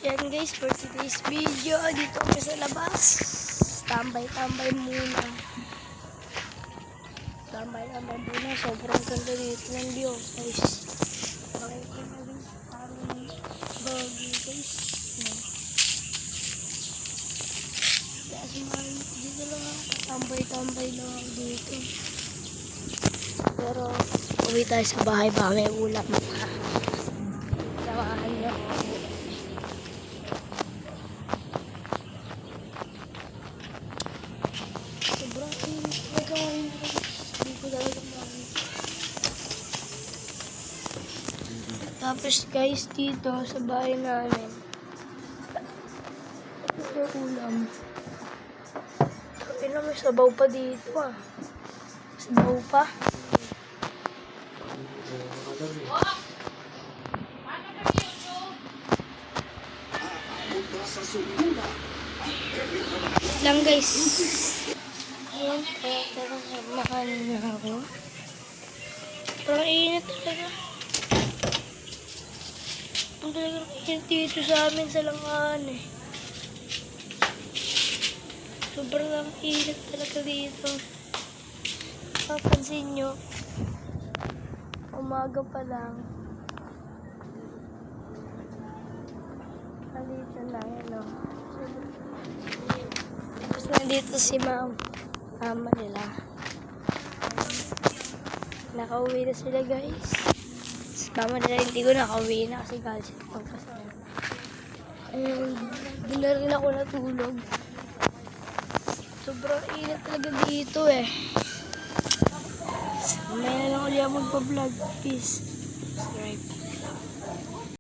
Yan guys, for today's video, dito kami sa labas. Tambay-tambay muna. Tambay-tambay muna. Sobrang ganda dito ng view guys. Makikita na rin parang bagay guys. Kaya dito lang ako. Tambay-tambay lang ako dito. Pero uwi tayo sa bahay, baka may ulam na. Samahan niyo ako. Sobrang init talaga ngayon. Hindi ko talaga maano. Tapos guys, dito sa bahay namin, ito yung ulam. Sabi na may sabaw pa dito ah. Sabaw pa. Lang guys. Ayan, tara makanin na ako. Parang init talaga. Ang talagang init dito sa amin sa Langaan eh. Sobrang init talaga dito. Papansin nyo, umaga pa lang. Nandito na yan o. Tapos nandito si mama nila. Nakauwi na sila guys. Si mama nila hindi ko nakauwi na kasi galit siya pagkasama. And doon na rin ako natulog. Sobrang init talaga dito eh. Mamaya na lang ulit ako magpa-vlog. Peace. Subscribe.